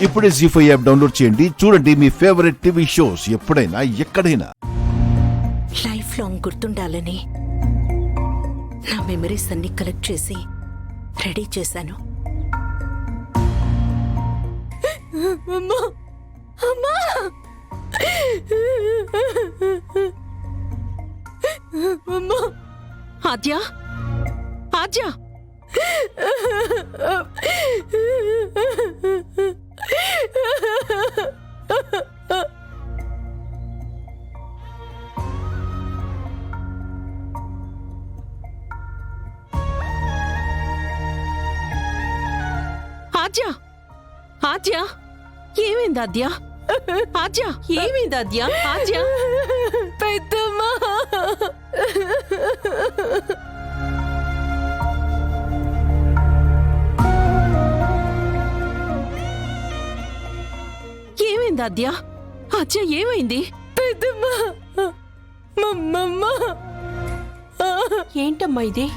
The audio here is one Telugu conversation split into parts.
ఇప్పుడే జీ5 యాప్ డౌన్లోడ్ చేయండి. చూడండి మీ ఫేవరెట్ టీవీ షోస్ ఎప్పుడైనా ఎక్కడైనా. లైఫ్ లాంగ్ గుర్తుండాలని నా మెమరీస్ అన్ని కలెక్ట్ చేసి రెడీ చేశాను. అమ్మా అమ్మా అమ్మా ఆద్య ఆద్య ఆద్య ఆద్య ఏమైంది ఆద్య ఆద్య ఏమైంది ఆద్య ఆద్య పెద్దమ్మా ఏమైంది ఆద్య ఆద్య ఏమైంది పెద్దమ్మా మమ్మమ్మ ఏంటమ్మా ఇది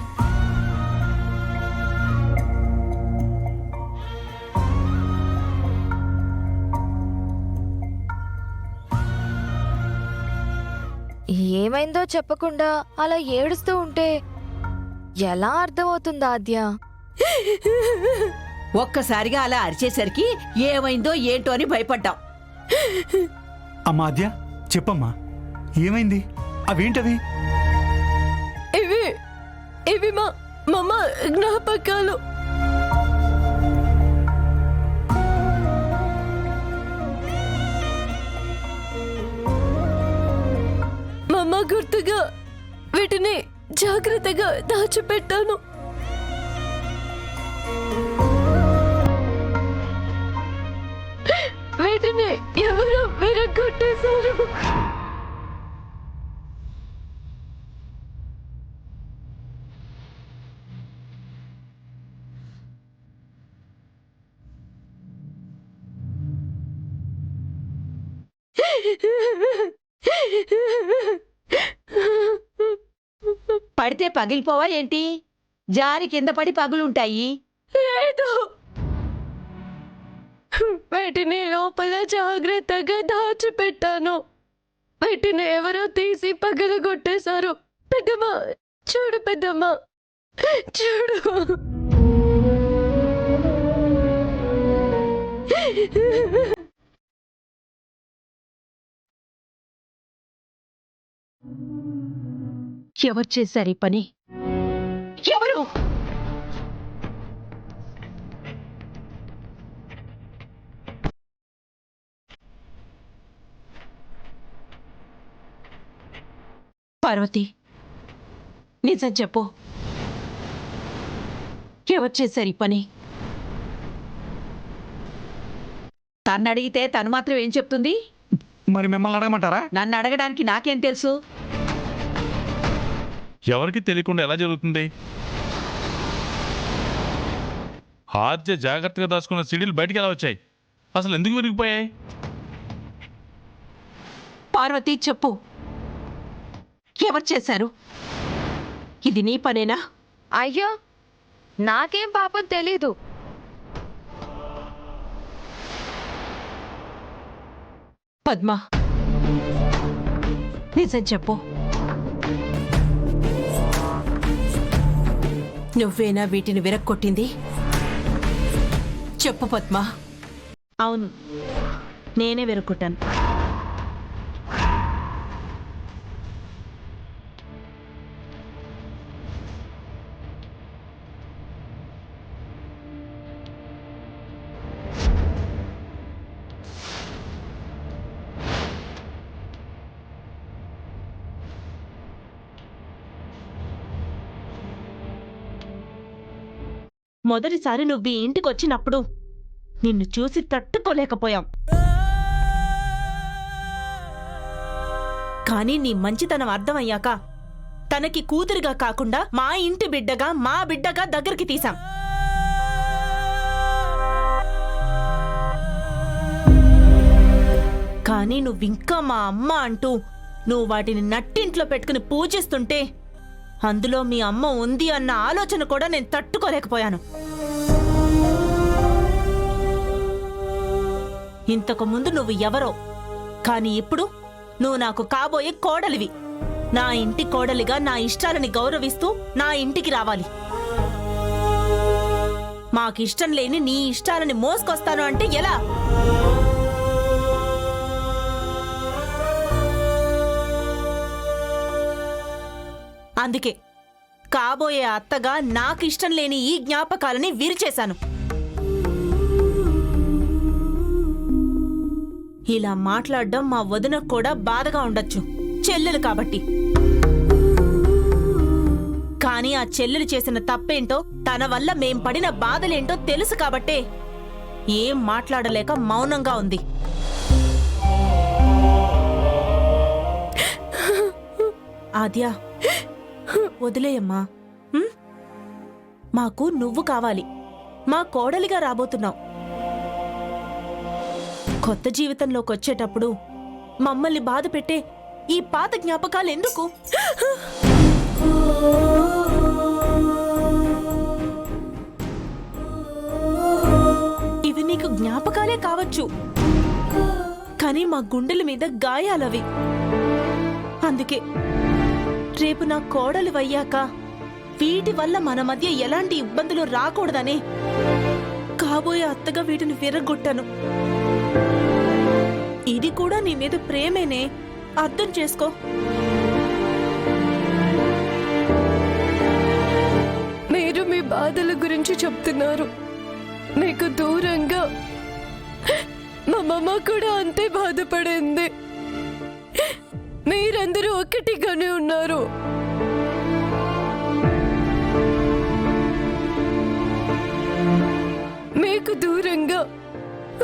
ఏమైందో చెప్పకుండా అలా ఏడుస్తూ ఉంటే ఎలా అర్థమవుతుందా ఆద్య? ఒక్కసారిగా అలా అరిచేసరికి ఏమైందో ఏంటో అని భయపడ్డాం. అమ్మా ఆద్య చెప్పమ్మా ఏమైంది? అవేంటవి? ఇవి ఇవి మా మమ్మ జ్ఞాపకాలు. మమ్మ గుర్తుగా వీటిని జాగ్రత్తగా దాచిపెట్టాను. వీటిని ఎవరో విరగొట్టేశారు. పడితే పగిలిపోవా ఏంటి? జారి కింద పడి పగులుంటాయి. లేదు, వీటిని లోపల జాగ్రత్తగా దాచిపెట్టాను. వీటిని ఎవరో తీసి పగలగొట్టేశారు. పెద్దమ్మ చూడు, పెద్దమ్మ చూడు. ఎవరు చేశారు ఈ పని? ఎవరు? పార్వతి, నిజం చెప్పు, ఎవరు చేశారు ఈ పని? తను అడిగితే తను మాత్రం ఏం చెప్తుంది? మరి మిమ్మల్ని అడగమంటారా? నన్ను అడగడానికి నాకేం తెలుసు? ఎవరికి తెలియకుండా ఎలా జరుగుతుంది? ఆద్య జాగ్రత్తగా దాచుకున్న సిడీలు బయటికి ఎలా వచ్చాయి? అసలు ఎందుకు విరిగిపోయాయి? పార్వతి చెప్పు, ఎవరు చేశారు? ఇది నీ పనేనా? అయ్యో, నాకేం పాపం తెలీదు. పద్మ, నిజం చెప్పు, నువ్వేనా వీటిని విరక్కొట్టింది? చెప్పు పద్మ. అవును, నేనే వెరుక్కొట్టాను. మొదటిసారి నువ్వు ఈ ఇంటికి వచ్చినప్పుడు నిన్ను చూసి తట్టుకోలేకపోయాం. కానీ నీ మంచితనం అర్థమయ్యాక తనకి కూతురుగా కాకుండా మా ఇంటి బిడ్డగా, మా బిడ్డగా దగ్గరికి తీసాం. కానీ నువ్వింకా మా అమ్మ అంటూ నువ్వు వాటిని నట్టింట్లో పెట్టుకుని పూజిస్తుంటే అందులో మీ అమ్మ ఉంది అన్న ఆలోచన కూడా నేను తట్టుకోలేకపోయాను. ఇంతకు ముందు నువ్వు ఎవరో, కాని ఇప్పుడు నువ్వు నాకు కాబోయే కోడలివి. నా ఇంటి కోడలిగా నా ఇష్టాలని గౌరవిస్తూ నా ఇంటికి రావాలి. మాకిష్టం లేని నీ ఇష్టాలని మోసుకొస్తాను అంటే ఎలా? అందుకే కాబోయే అత్తగా నాకిష్టం లేని ఈ జ్ఞాపకాలని విరిచేశాను. ఇలా మాట్లాడడం మా వదినకు కూడా బాధగా ఉండొచ్చు, చెల్లెలు కాబట్టి. కానీ ఆ చెల్లెలు చేసిన తప్పేంటో, తన వల్ల మేం పడిన బాధలేంటో తెలుసు కాబట్టే ఏం మాట్లాడలేక మౌనంగా ఉంది. ఆద్యా, వదిలేయమ్మా. మాకు నువ్వు కావాలి. మా కోడలిగా రాబోతున్నావు. కొత్త జీవితంలోకి వచ్చేటప్పుడు మమ్మల్ని బాధ పెట్టే ఈ పాత జ్ఞాపకాలు ఎందుకు? ఇవి నీకు జ్ఞాపకాలే కావచ్చు, కానీ మా గుండెల మీద గాయాలవి. అందుకే రేపు నా కోడలు వయ్యాక వీటి వల్ల మన మధ్య ఎలాంటి ఇబ్బందులు రాకూడదనే కాబోయే అత్తగా వీటిని విరగొట్టాను. ఇది కూడా నీ మీద ప్రేమేనే, అర్థం చేసుకో. మీరు మీ బాధల గురించి చెప్తున్నారు. మీకు దూరంగా మా అమ్మ కూడా అంతే బాధపడింది. మీరందరూ ఒక్కటిగానే ఉన్నారు. మీకు దూరంగా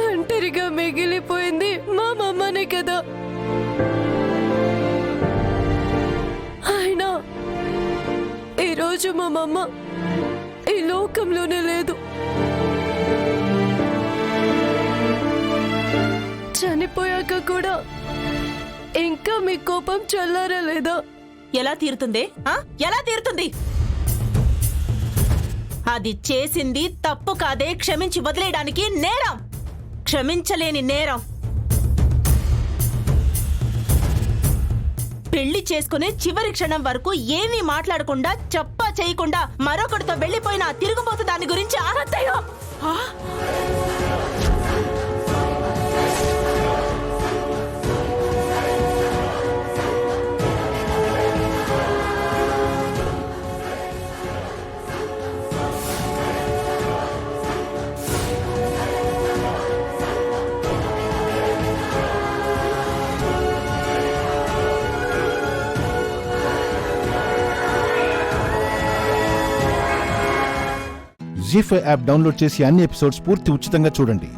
ఒంటరిగా మిగిలిపోయింది మా అమ్మనే కదా. అయినా ఈరోజు మా అమ్మ ఈ లోకంలోనే లేదు. చనిపోయాక కూడా ఇంకా మీ కోపం చల్లారలేదా? ఎలా తీరుతుంది? ఎలా తీరుతుంది? అది చేసింది తప్పు కాదే, క్షమించి వదిలేయడానికి నేరం, క్షమించలేని నేరం. పెళ్లి చేసుకునే చివరి క్షణం వరకు ఏమీ మాట్లాడకుండా, చెప్పా చేయకుండా మరొకటితో వెళ్లిపోయిన ఆ తిరుగుబోతు దాని గురించి ఆనత్తయ్యో. జీ5 యాప్ డౌన్లోడ్ చేసి అన్ని ఎపిసోడ్స్ పూర్తి ఉచితంగా చూడండి.